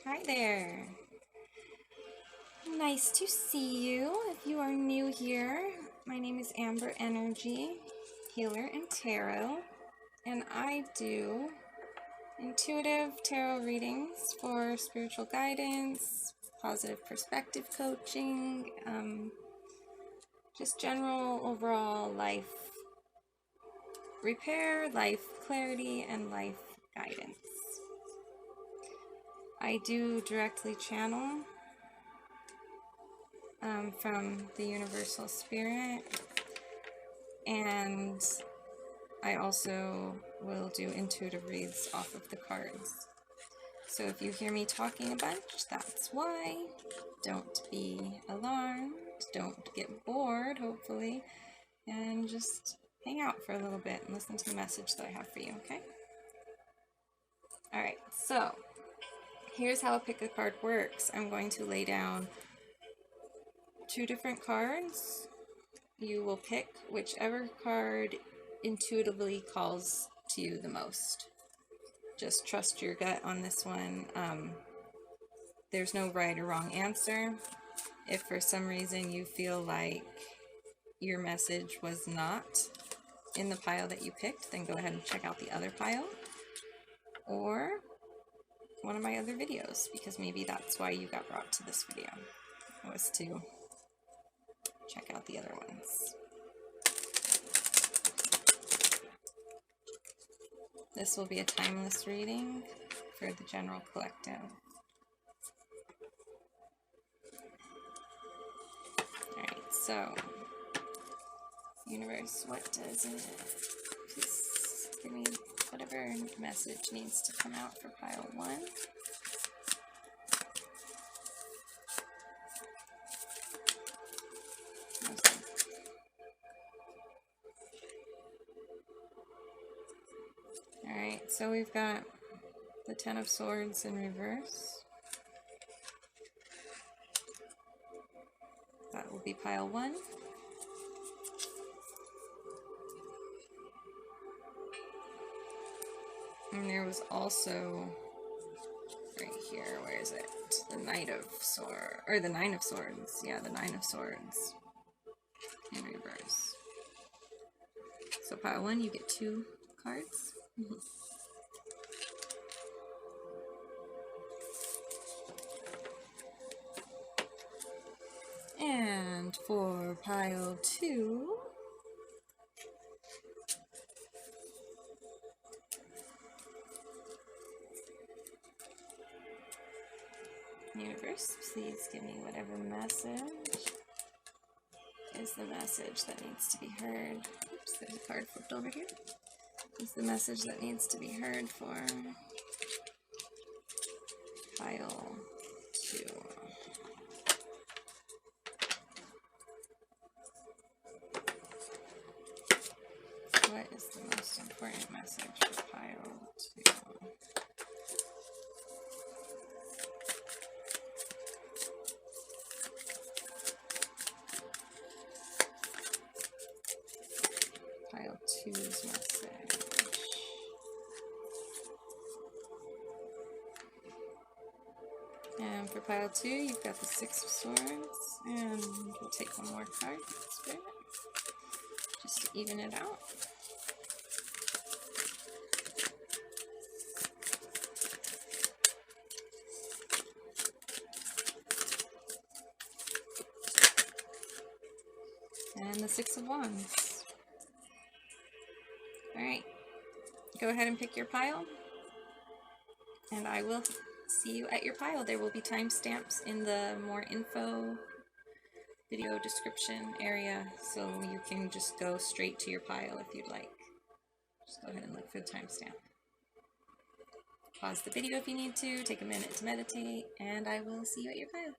Hi there. Nice to see you. If you are new here, my name is AmberEnergy healer and tarot, and I do intuitive tarot readings for spiritual guidance, positive perspective coaching, just general overall life repair, life clarity, and life guidance. I do directly channel from the Universal Spirit, and I also will do intuitive reads off of the cards. So if you hear me talking a bunch, that's why. Don't be alarmed, don't get bored, hopefully, and just hang out for a little bit and listen to the message that I have for you, okay? Alright, so here's how a pick a card works. I'm going to lay down 2 different cards. You will pick whichever card intuitively calls to you the most. Just trust your gut on this one. There's no right or wrong answer. If for some reason you feel like your message was not in the pile that you picked, then go ahead and check out the other pile or one of my other videos, because maybe that's why you got brought to this video, was to check out the other ones. This will be a timeless reading for the general collective. Alright, so, universe, what does it? Please give me whatever message needs to come out for pile 1. Alright, so we've got the 10 of Swords in reverse. That will be pile 1. And there was also, right here, where is it? The Knight of Swords, or the 9 of Swords. Yeah, the 9 of Swords in reverse. So pile 1, you get 2 cards. And for pile 2, universe, please give me whatever message is the message that needs to be heard. Oops, there's a card flipped over here. Is the message that needs to be heard for pile 2. What is the most important message for pile 2? Pile 2's message. And for pile 2, you've got the 6 of Swords, and we'll take one more card, Spirit, just to even it out. And the 6 of Wands. Alright, go ahead and pick your pile, and I will see you at your pile. There will be timestamps in the more info video description area, so you can just go straight to your pile if you'd like. Just go ahead and look for the timestamp. Pause the video if you need to, take a minute to meditate, and I will see you at your pile.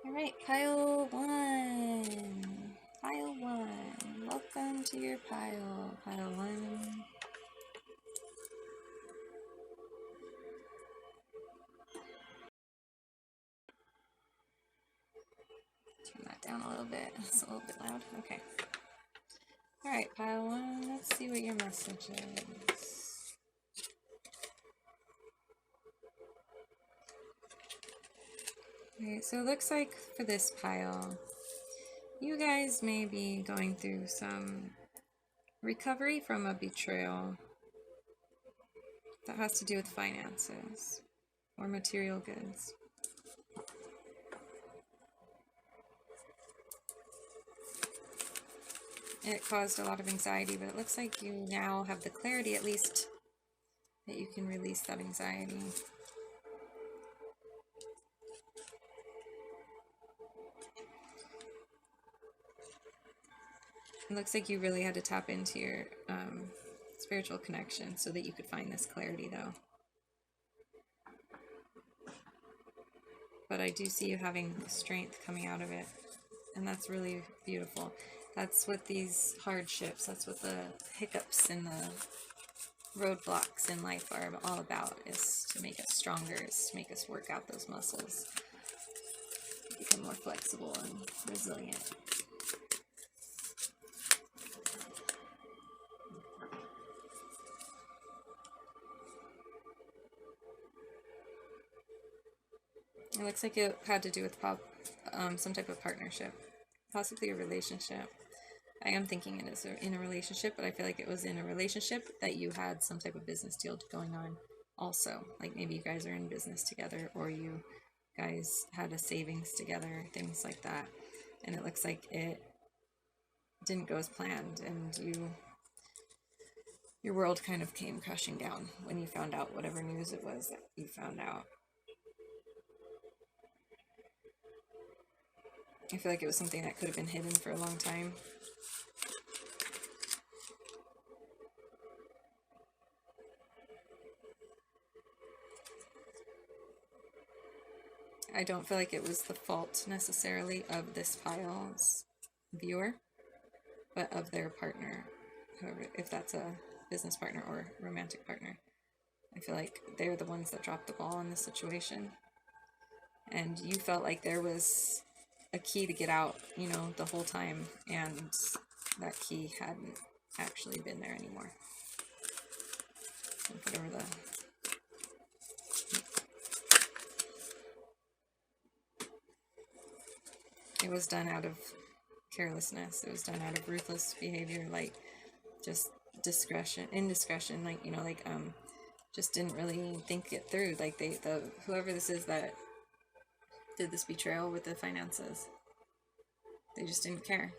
Alright, pile 1. Pile 1. Welcome into your pile. Pile 1. Turn that down a little bit. It's a little bit loud. Okay. Alright, pile 1. Let's see what your message is. Alright, so it looks like for this pile, you guys may be going through some recovery from a betrayal that has to do with finances or material goods. It caused a lot of anxiety, but it looks like you now have the clarity, at least, that you can release that anxiety. It looks like you really had to tap into your spiritual connection so that you could find this clarity, though. But I do see you having strength coming out of it, and that's really beautiful. That's what these hardships, that's what the hiccups and the roadblocks in life are all about, is to make us stronger, is to make us work out those muscles, become more flexible and resilient. It looks like it had to do with some type of partnership, possibly a relationship. I am thinking it is in a relationship, but I feel like it was in a relationship that you had some type of business deal going on also. Like maybe you guys are in business together, or you guys had a savings together, things like that. And it looks like it didn't go as planned, and your world kind of came crashing down when you found out whatever news it was that you found out. I feel like it was something that could have been hidden for a long time. I don't feel like it was the fault necessarily of this pile's viewer, but of their partner, whoever, if that's a business partner or romantic partner. I feel like they're the ones that dropped the ball in this situation. And you felt like there was a key to get out, you know, the whole time, and that key hadn't actually been there anymore. And put over the... It was done out of carelessness. It was done out of ruthless behavior, like just indiscretion, like, you know, like just didn't really think it through. Like whoever this is that did this betrayal with the finances, they just didn't care.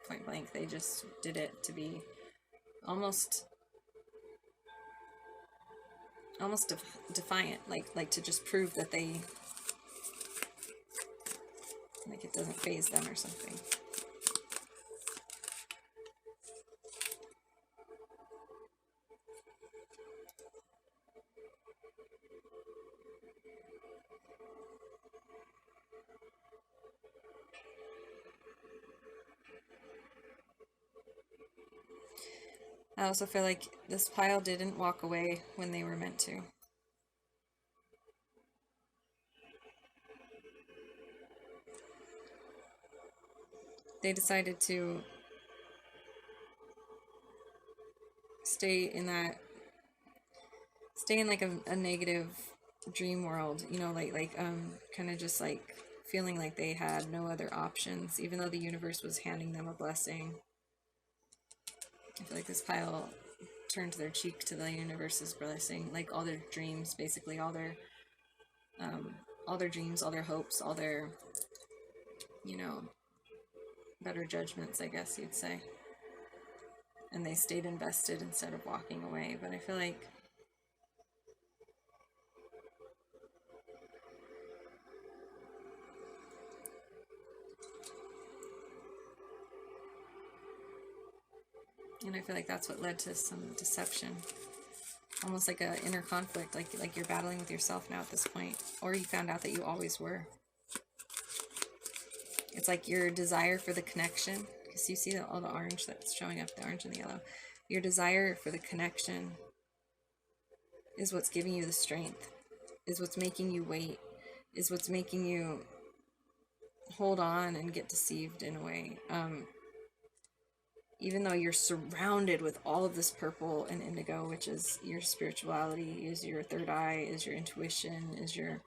Point blank, they just did it to be almost defiant, like to just prove that they, like, it doesn't faze them or something. I also feel like this pile didn't walk away when they were meant to. They decided to stay in like a negative dream world, you know, like kind of just like feeling like they had no other options, even though the universe was handing them a blessing. I feel like this pile turned their cheek to the universe's blessing, like all their dreams, basically all their dreams, all their hopes, all their, you know, better judgments, I guess you'd say. And they stayed invested instead of walking away. But I feel like that's what led to some deception, almost like an inner conflict, like you're battling with yourself now at this point, or you found out that you always were. It's like your desire for the connection, because you see all the orange that's showing up, the orange and the yellow. Your desire for the connection is what's giving you the strength, is what's making you wait, is what's making you hold on and get deceived in a way. Even though you're surrounded with all of this purple and indigo, which is your spirituality, is your third eye, is your intuition, is your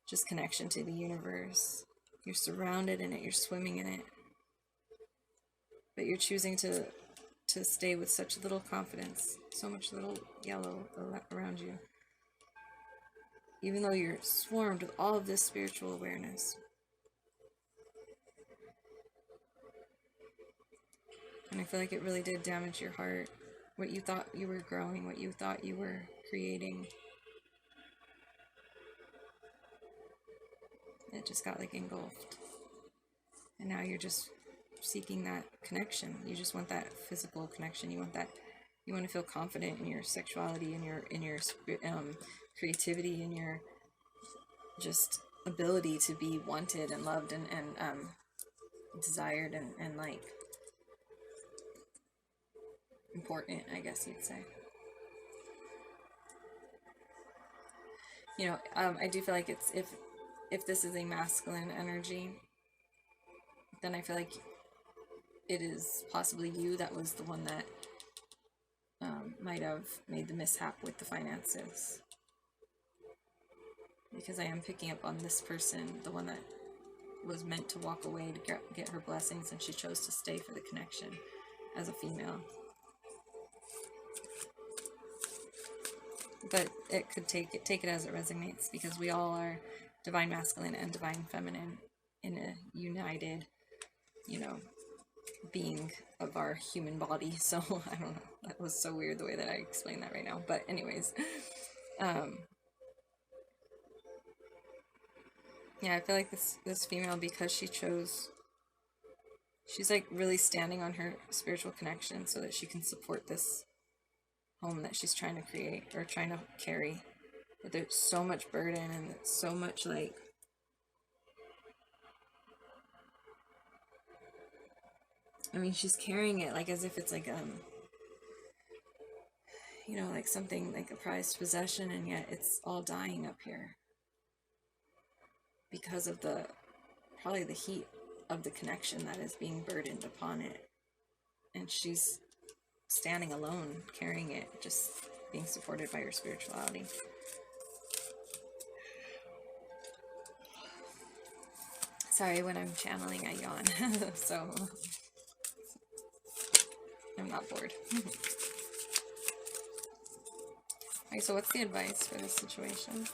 just connection to the universe. You're surrounded in it, you're swimming in it. But you're choosing to stay with such little confidence, so much little yellow around you. Even though you're swarmed with all of this spiritual awareness. And I feel like it really did damage your heart. What you thought you were growing, what you thought you were creating. It just got like engulfed. And now you're just seeking that connection. You just want that physical connection. You want that. You want to feel confident in your sexuality, in your creativity, in your just ability to be wanted and loved and desired and like important, I guess you'd say. You know, I do feel like it's if this is a masculine energy, then I feel like it is possibly you that was the one that might have made the mishap with the finances. Because I am picking up on this person, the one that was meant to walk away to get her blessings, and she chose to stay for the connection as a female. But it could take it as it resonates, because we all are divine masculine and divine feminine in a united, you know, being of our human body. So I don't know, that was so weird the way that I explained that right now, but anyways, yeah, I feel like this female, because she's like really standing on her spiritual connection so that she can support this home that she's trying to create or trying to carry. But there's so much burden and so much like I mean, she's carrying it like as if it's like you know, like something like a prized possession, and yet it's all dying up here because of probably the heat of the connection that is being burdened upon it. And she's standing alone, carrying it, just being supported by her spirituality. Sorry, when I'm channeling, I yawn, so I'm not bored. Okay, so what's the advice for this situation?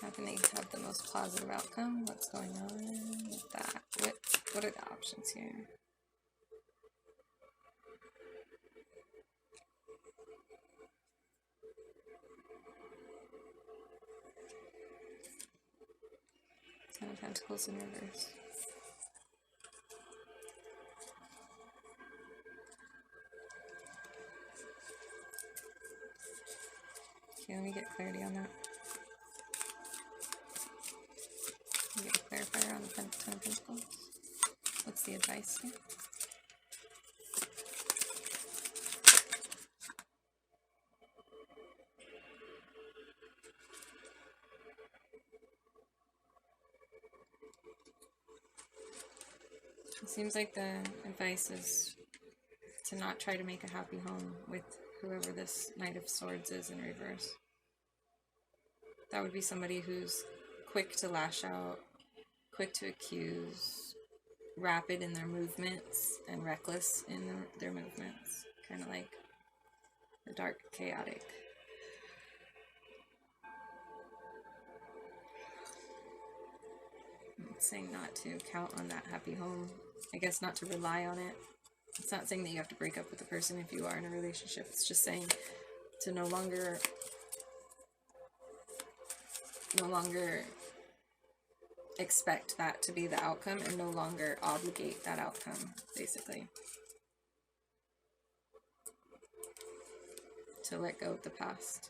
How can they have the most positive outcome? What's going on with that? What are the options here? Ten of Pentacles in reverse. Okay, let me get clarity on that. Let me get a clarifier on the Ten of Pentacles. What's the advice here? It seems like the advice is to not try to make a happy home with whoever this Knight of Swords is in reverse. That would be somebody who's quick to lash out, quick to accuse, rapid in their movements, and reckless in their movements. Kind of like the dark, chaotic. It's saying not to count on that happy home. I guess not to rely on it. It's not saying that you have to break up with the person if you are in a relationship. It's just saying to no longer expect that to be the outcome and no longer obligate that outcome, basically. To let go of the past.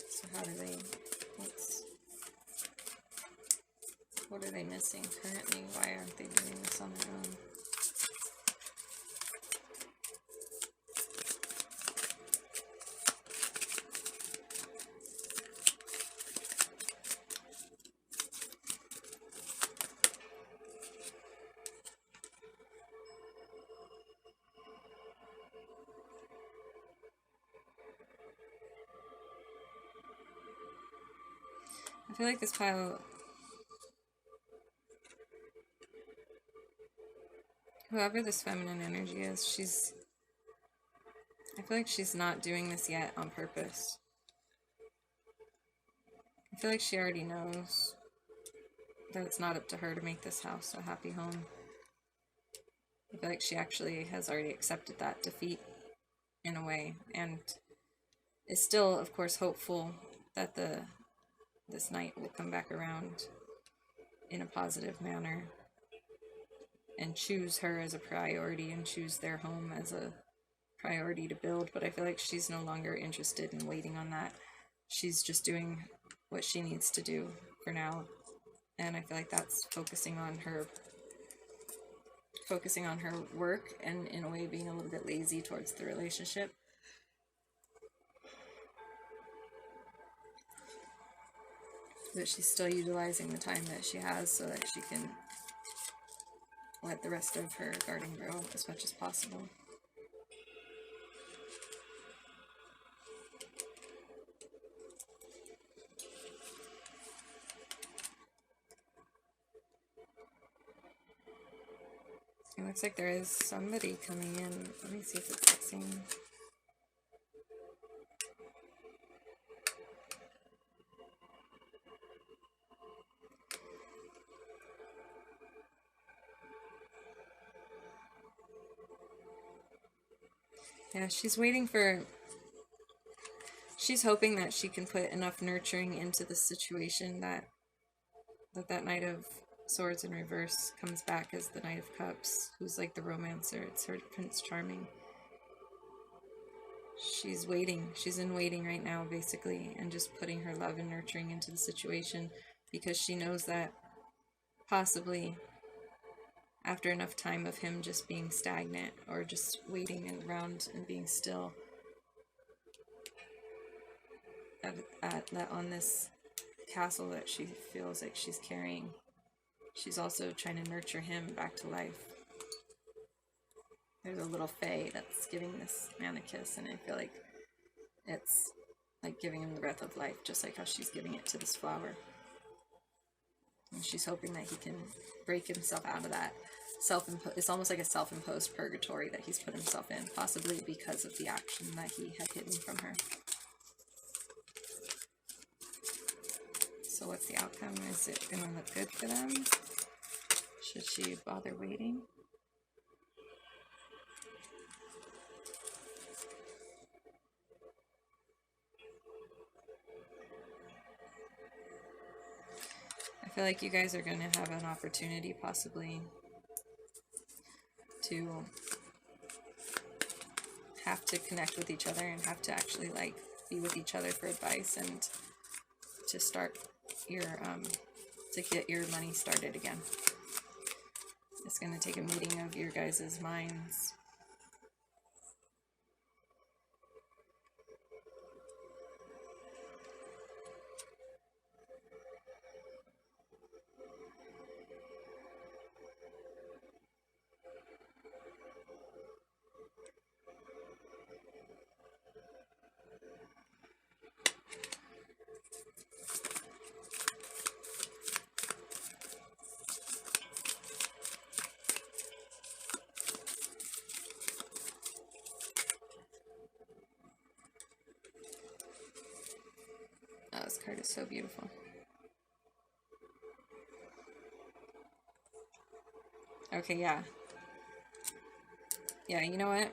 So how do they, what are they missing currently? Why aren't they doing this on their own? I feel like this pile, whoever this feminine energy is, I feel like she's not doing this yet on purpose. I feel like she already knows that it's not up to her to make this house a happy home. I feel like she actually has already accepted that defeat in a way, and is still, of course, hopeful that this night will come back around in a positive manner and choose her as a priority and choose their home as a priority to build. But I feel like she's no longer interested in waiting on that. She's just doing what she needs to do for now, and I feel like that's focusing on her work, and in a way being a little bit lazy towards the relationship. But she's still utilizing the time that she has so that she can let the rest of her garden grow as much as possible. It looks like there is somebody coming in. Let me see if it's the same. Yeah, she's waiting for... She's hoping that she can put enough nurturing into the situation that Knight of Swords in reverse comes back as the Knight of Cups, who's like the romancer. It's her Prince Charming. She's waiting. She's in waiting right now, basically, and just putting her love and nurturing into the situation, because she knows that possibly after enough time of him just being stagnant or just waiting around and being still on this castle that she feels like she's carrying, she's also trying to nurture him back to life. There's a little fae that's giving this man a kiss, and I feel like it's like giving him the breath of life, just like how she's giving it to this flower. And she's hoping that he can break himself out of that it's almost like a self-imposed purgatory that he's put himself in, possibly because of the action that he had hidden from her. So what's the outcome? Is it going to look good for them? Should she bother waiting? I feel like you guys are going to have an opportunity possibly to have to connect with each other and have to actually like be with each other for advice and to start your to get your money started again. It's going to take a meeting of your guys' minds. Oh, this card is so beautiful. Okay, yeah. Yeah, you know what?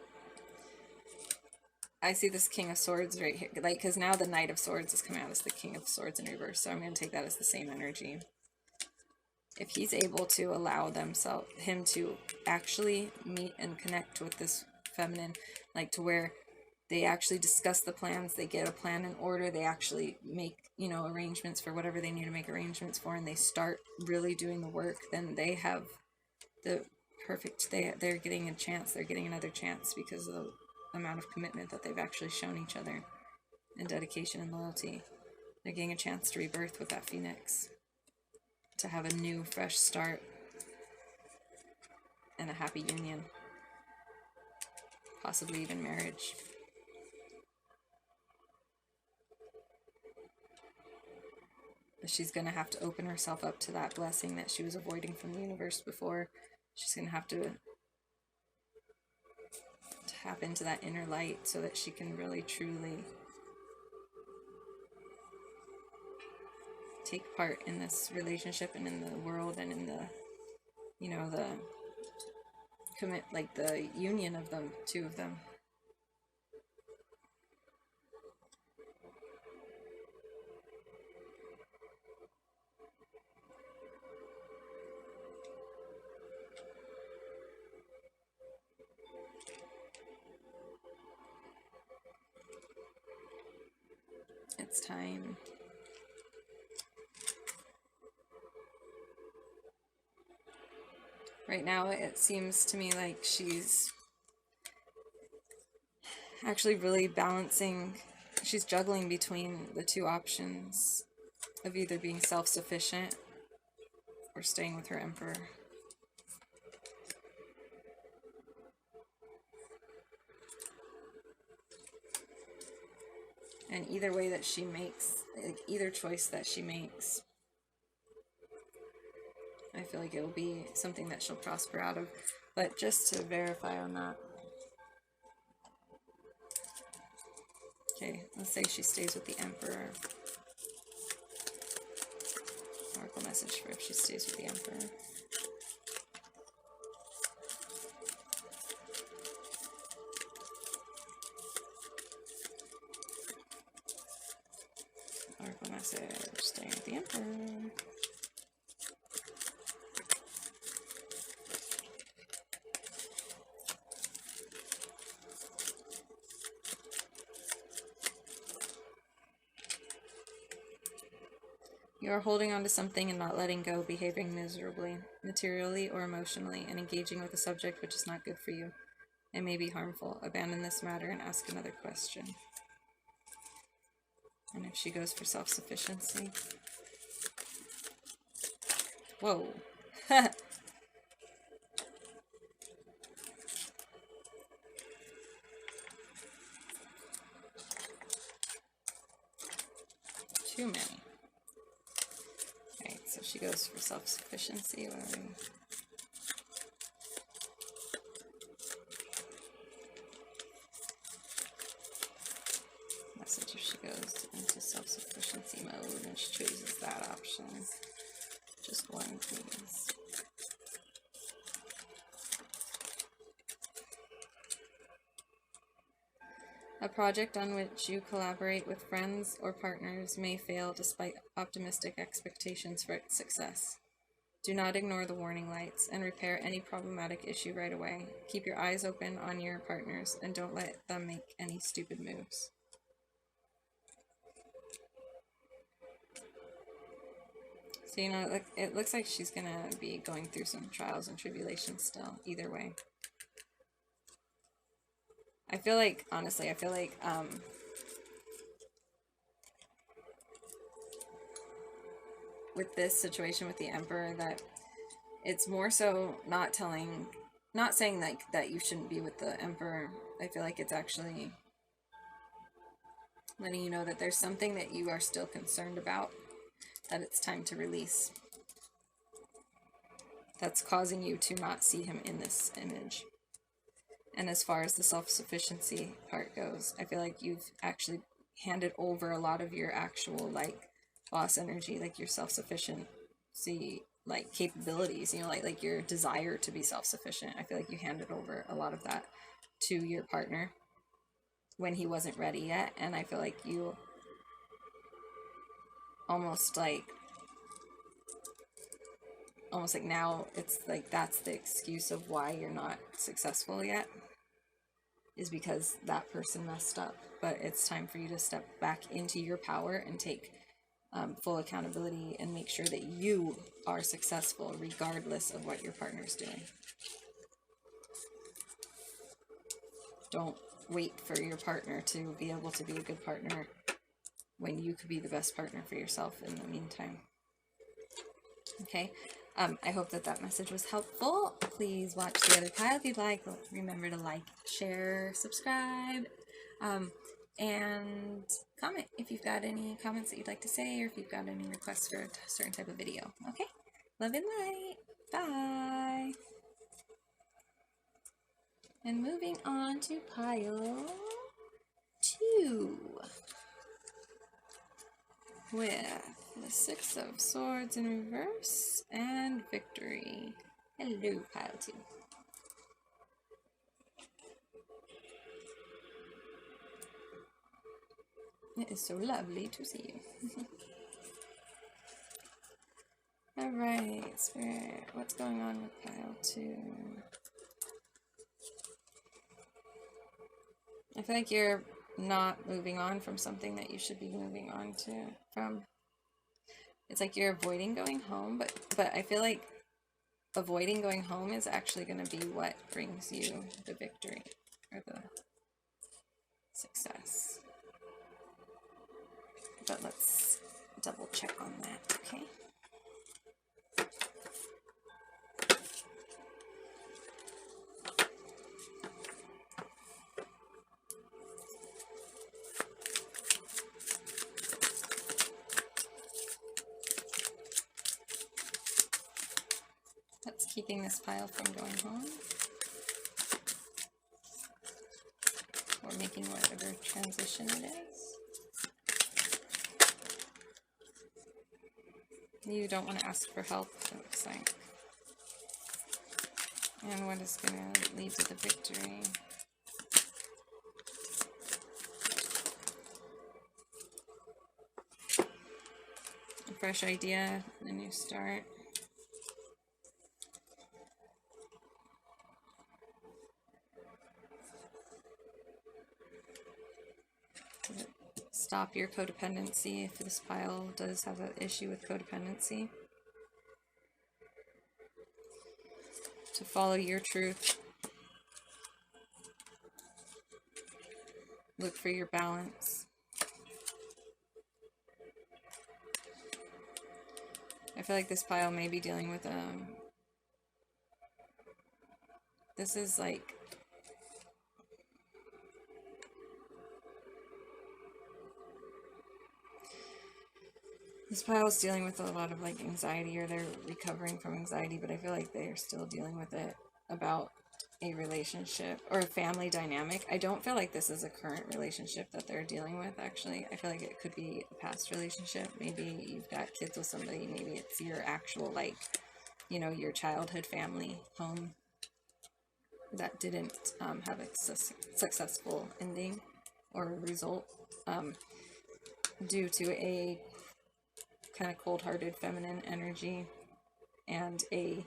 I see this King of Swords right here. Like, because now the Knight of Swords is coming out as the King of Swords in reverse, so I'm going to take that as the same energy. If he's able to allow him to actually meet and connect with this feminine, like to where They actually discuss the plans, they get a plan in order, they actually make, you know, arrangements for whatever they need to make arrangements for, and they start really doing the work, then they have the perfect, they're getting a chance, they're getting another chance because of the amount of commitment that they've actually shown each other, and dedication and loyalty. They're getting a chance to rebirth with that phoenix, to have a new, fresh start, and a happy union, possibly even marriage. But she's going to have to open herself up to that blessing that she was avoiding from the universe before. She's going to have to tap into that inner light so that she can really, truly take part in this relationship and in the world and in the, you know, the like the union of them, two of them. It's time. Right now, it seems to me like she's actually really balancing, she's juggling between the two options of either being self-sufficient or staying with her emperor. And either way that she makes, like either choice that she makes, I feel like it will be something that she'll prosper out of. But just to verify on that. Okay, let's say she stays with the emperor. Oracle message for if she stays with the emperor. Oracle message, staying with the emperor. You are holding on to something and not letting go, behaving miserably, materially or emotionally, and engaging with a subject which is not good for you. It may be harmful. Abandon this matter and ask another question. And if she goes for self-sufficiency... Whoa. Too many. Alright, so she goes for self-sufficiency. Message if she goes into self-sufficiency mode and she chooses that option. Just one, please. A project on which you collaborate with friends or partners may fail despite optimistic expectations for its success. Do not ignore the warning lights and repair any problematic issue right away. Keep your eyes open on your partners and don't let them make any stupid moves. So, you know, it looks like she's going to be going through some trials and tribulations still, either way. I feel like, honestly, with this situation with the Emperor, that it's more so not saying like that you shouldn't be with the Emperor. I feel like it's actually letting you know that there's something that you are still concerned about, that it's time to release. That's causing you to not see him in this image. And as far as the self-sufficiency part goes, I feel like you've actually handed over a lot of your actual, like, boss energy, like your self-sufficiency, like, capabilities, you know, like your desire to be self-sufficient. I feel like you handed over a lot of that to your partner when he wasn't ready yet. And I feel like you almost like now it's like that's the excuse of why you're not successful yet, is because that person messed up. But it's time for you to step back into your power and take full accountability and make sure that you are successful regardless of what your partner's doing. Don't wait for your partner to be able to be a good partner when you could be the best partner for yourself in the meantime. Okay, I hope that message was helpful. Please watch the other pile if you'd like. Remember to like, share, subscribe, and comment if you've got any comments that you'd like to say, or if you've got any requests for a certain type of video. Okay, love and light. Bye. And moving on to pile 2 with the 6 of Swords in reverse and victory. Hello, pile 2. It is so lovely to see you. Alright, Spirit, what's going on with pile 2? I feel like you're not moving on from something that you should be moving on from. It's like you're avoiding going home, but I feel like avoiding going home is actually going to be what brings you the victory or the success. But let's double check on that, okay? What's keeping this pile from going home? Or making whatever transition it is? You don't want to ask for help, it looks like. And what is going to lead to the victory? A fresh idea, a new start. Stop your codependency if this pile does have an issue with codependency. To follow your truth. Look for your balance. I feel like this pile may be dealing with this is like this pile is dealing with a lot of like anxiety, or they're recovering from anxiety, but I feel like they're still dealing with it about a relationship or a family dynamic. I don't feel like this is a current relationship that they're dealing with, actually. I feel like it could be a past relationship. Maybe you've got kids with somebody. Maybe it's your actual, like, you know, your childhood family home that didn't have a successful ending or result due to a kind of cold-hearted feminine energy and a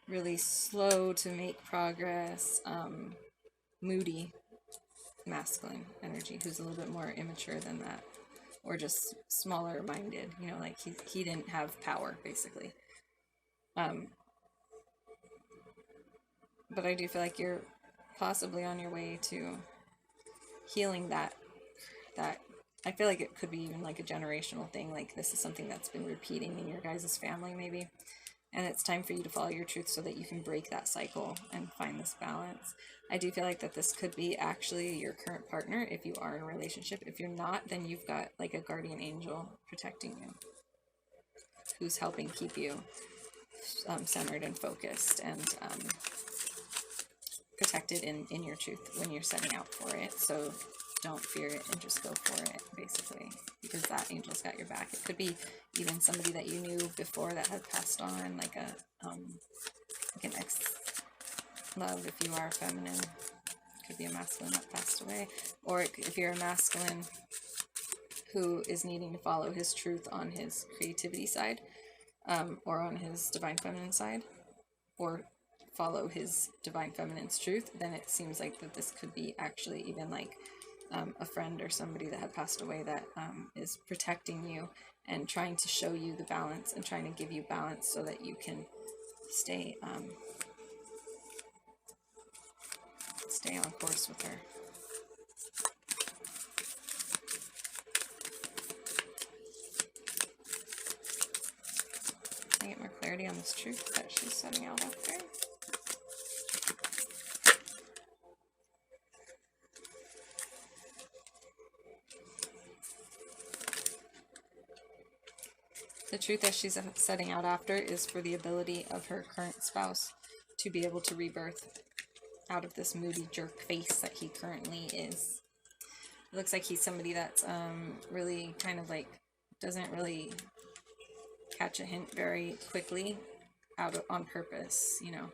really slow to make progress moody masculine energy who's a little bit more immature than that, or just smaller minded, you know, like he didn't have power basically. But I do feel like you're possibly on your way to healing that I feel like it could be even like a generational thing. Like this is something that's been repeating in your guys' family maybe. And it's time for you to follow your truth so that you can break that cycle and find this balance. I do feel like that this could be actually your current partner if you are in a relationship. If you're not, then you've got like a guardian angel protecting you, who's helping keep you centered and focused and protected in your truth when you're setting out for it. So don't fear it and just go for it, basically, because that angel's got your back. It could be even somebody that you knew before that had passed on, like like an ex-love if you are feminine. It could be a masculine that passed away. Or if you're a masculine who is needing to follow his truth on his creativity side, or on his divine feminine side, or follow his divine feminine's truth, then it seems like that this could be actually even like a friend or somebody that had passed away that is protecting you and trying to show you the balance and trying to give you balance so that you can stay on course with her. Can I get more clarity on this truth that she's setting out after? The truth that she's setting out after is for the ability of her current spouse to be able to rebirth out of this moody jerk face that he currently is. It looks like he's somebody that's really kind of like doesn't really catch a hint very quickly on purpose, you know.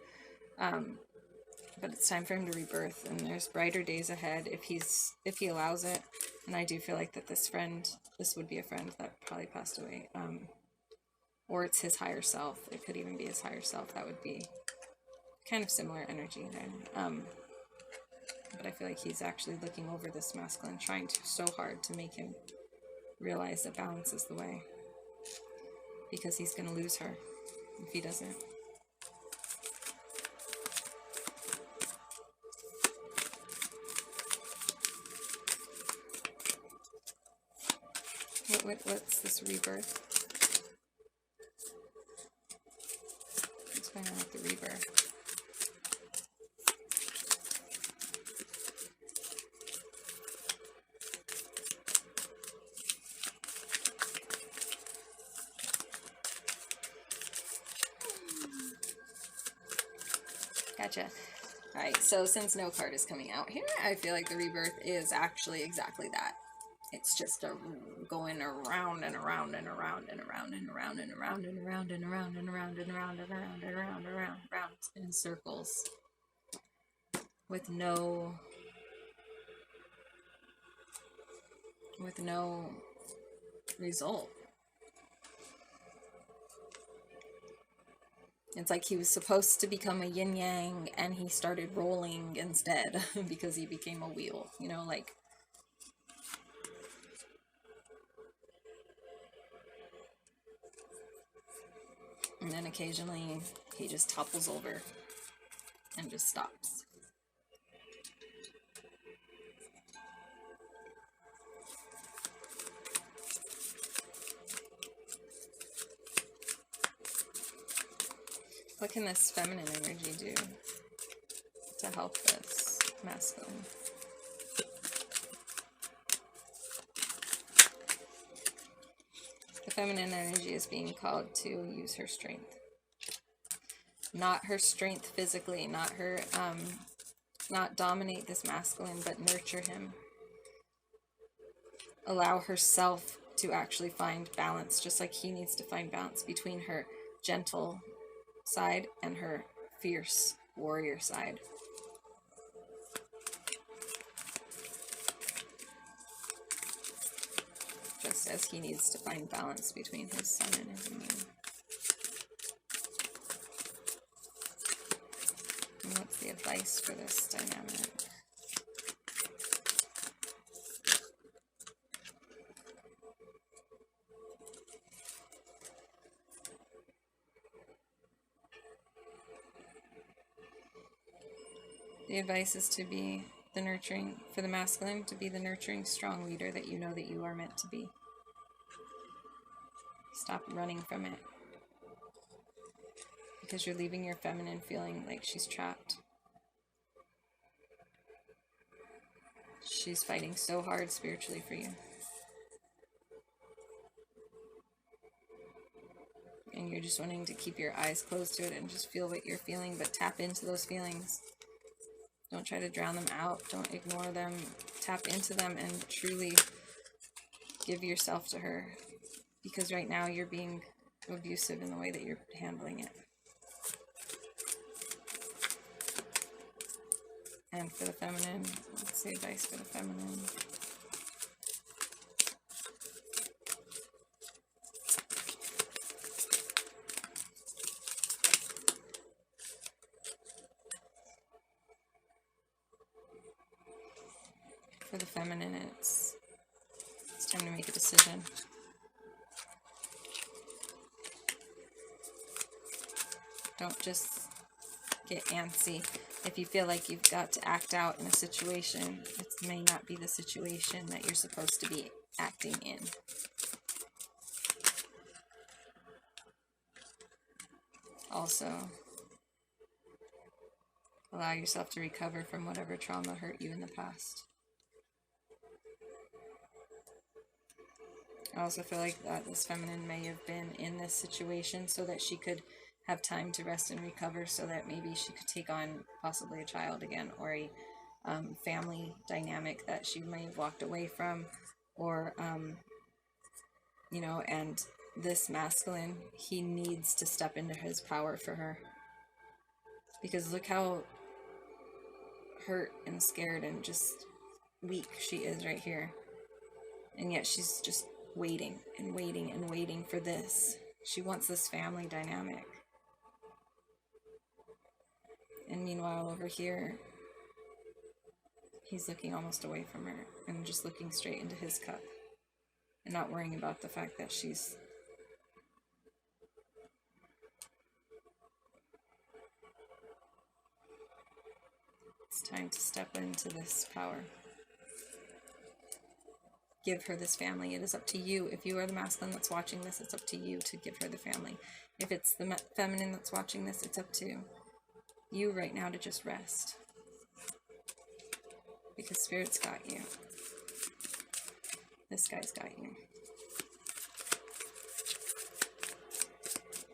But it's time for him to rebirth, and there's brighter days ahead if he allows it. And I do feel like that this would be a friend that probably passed away. Or it's his higher self. It could even be his higher self. That would be kind of similar energy then. But I feel like he's actually looking over this masculine, trying so hard to make him realize that balance is the way. Because he's going to lose her if he doesn't. What's this rebirth? What's going on with the rebirth? Gotcha. Alright, so since no card is coming out here, I feel like the rebirth is actually exactly that. It's just going around and around and around and around and around and around and around and around and around and around and around and around and around in circles with no result. It's like he was supposed to become a yin yang and he started rolling instead because he became a wheel, you know, like. And then occasionally he just topples over and just stops. What can this feminine energy do to help this masculine? The feminine energy is being called to use her strength. Not her strength physically, not her, not dominate this masculine, but nurture him. Allow herself to actually find balance, just like he needs to find balance between her gentle side and her fierce warrior side. Just as he needs to find balance between his sun and his moon. And what's the advice for this dynamic? The advice is to be the nurturing, for the masculine, to be the nurturing, strong leader that you know that you are meant to be. Stop running from it. Because you're leaving your feminine feeling like she's trapped. She's fighting so hard spiritually for you. And you're just wanting to keep your eyes closed to it and just feel what you're feeling, but tap into those feelings. Don't try to drown them out. Don't ignore them. Tap into them and truly give yourself to her. Because right now you're being abusive in the way that you're handling it. And for the feminine, what's the advice for the feminine? For the feminine, it's time to make a decision. Don't just get antsy. If you feel like you've got to act out in a situation, it may not be the situation that you're supposed to be acting in. Also, allow yourself to recover from whatever trauma hurt you in the past. I also feel like that this feminine may have been in this situation so that she could have time to rest and recover, so that maybe she could take on possibly a child again, or a family dynamic that she may have walked away from, or you know, and this masculine, he needs to step into his power for her, because look how hurt and scared and just weak she is right here, and yet she's just waiting and waiting and waiting for this. She wants this family dynamic. And meanwhile, over here, he's looking almost away from her and just looking straight into his cup and not worrying about the fact that she's it's time to step into this power. Give her this family. It is up to you. If you are the masculine that's watching this, it's up to you to give her the family. If it's the feminine that's watching this, it's up to you right now to just rest. Because Spirit's got you. This guy's got you.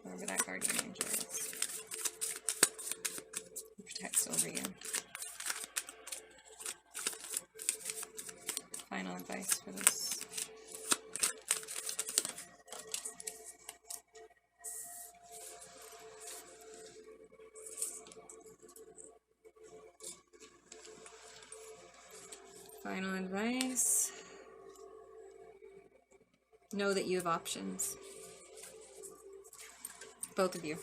Whoever that guardian angel is. He protects over you. Final advice for this. Final advice. Know that you have options. Both of you.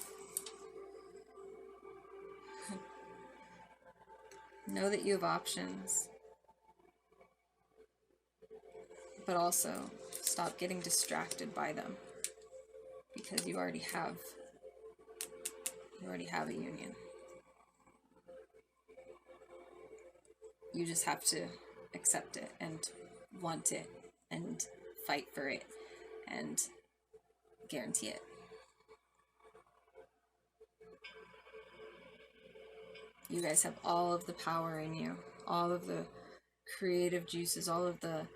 Know that you have options. But also, stop getting distracted by them. Because you already have a union. You just have to accept it and want it and fight for it and guarantee it. You guys have all of the power in you, all of the creative juices, all of the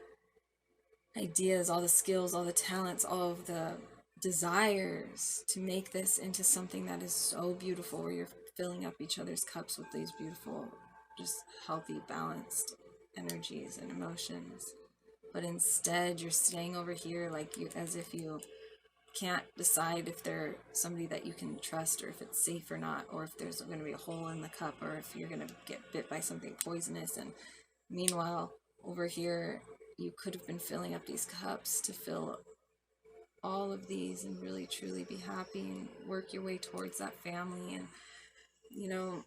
ideas, all the skills, all the talents, all of the desires to make this into something that is so beautiful, where you're filling up each other's cups with these beautiful, just healthy, balanced energies and emotions. But instead you're staying over here like you, as if you can't decide if they're somebody that you can trust, or if it's safe or not, or if there's going to be a hole in the cup, or if you're going to get bit by something poisonous. And meanwhile, over here, you could have been filling up these cups to fill all of these and really truly be happy and work your way towards that family, and, you know,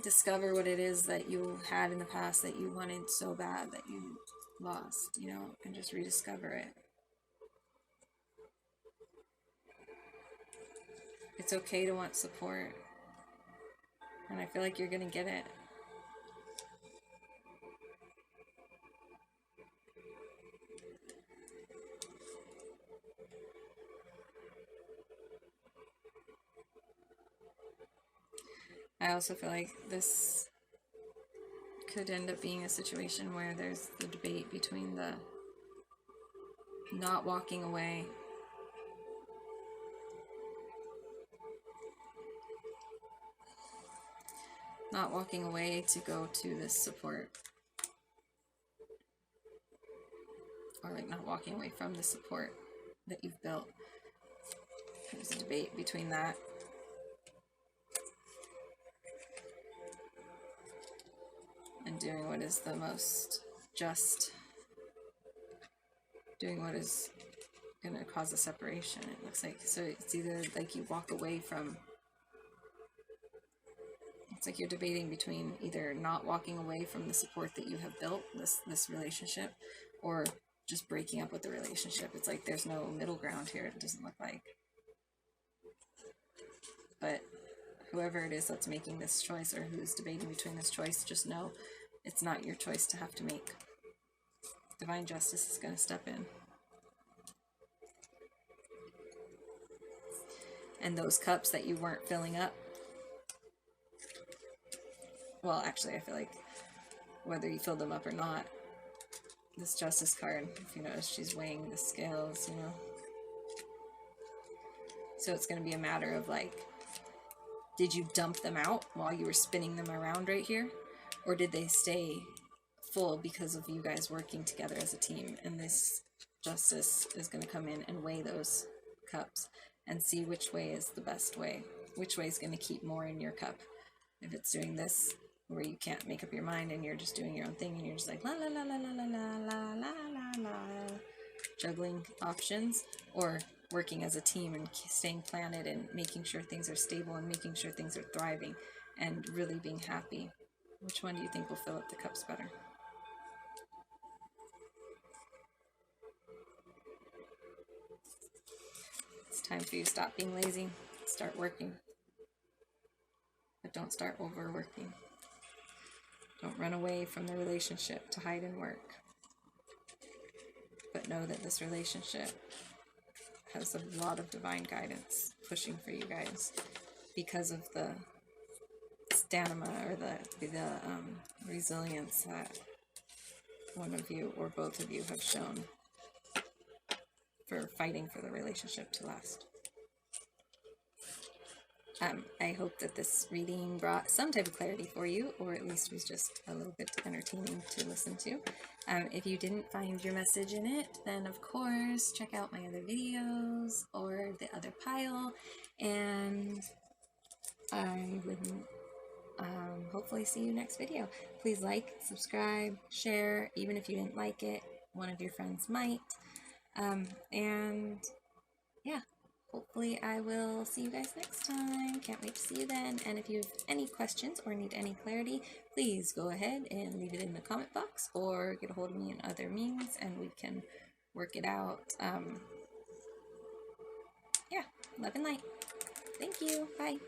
discover what it is that you had in the past that you wanted so bad that you lost, you know, and just rediscover it. It's okay to want support, and I feel like you're gonna get it. I also feel like this could end up being a situation where there's the debate between the not walking away to go to this support, or like not walking away from the support that you've built. There's a debate between that and doing what is the most just, doing what is going to cause a separation, it looks like. So it's either like you walk away from It's like you're debating between either not walking away from the support that you have built, this relationship, or just breaking up with the relationship. It's like there's no middle ground here, it doesn't look like. But whoever it is that's making this choice, or who's debating between this choice, just know it's not your choice to have to make. Divine justice is going to step in. And those cups that you weren't filling up, well, actually, I feel like whether you filled them up or not, this justice card, if you notice, she's weighing the scales, you know. So it's going to be a matter of like, did you dump them out while you were spinning them around right here? Or did they stay full because of you guys working together as a team? And this justice is going to come in and weigh those cups and see which way is the best way. Which way is going to keep more in your cup. If it's doing this, where you can't make up your mind and you're just doing your own thing and you're just like la la la la la la la la la la, juggling options, or working as a team and staying planted and making sure things are stable and making sure things are thriving and really being happy. Which one do you think will fill up the cups better? It's time for you to stop being lazy, start working. But don't start overworking. Don't run away from the relationship to hide and work. But know that this relationship has a lot of divine guidance pushing for you guys because of the stamina or the resilience that one of you or both of you have shown for fighting for the relationship to last. I hope that this reading brought some type of clarity for you, or at least was just a little bit entertaining to listen to. If you didn't find your message in it, then of course check out my other videos or the other pile, and I would hopefully see you next video. Please like, subscribe, share, even if you didn't like it, one of your friends might. And yeah. Hopefully I will see you guys next time. Can't wait to see you then. And if you have any questions or need any clarity, please go ahead and leave it in the comment box or get a hold of me in other means and we can work it out. Yeah, love and light. Thank you. Bye.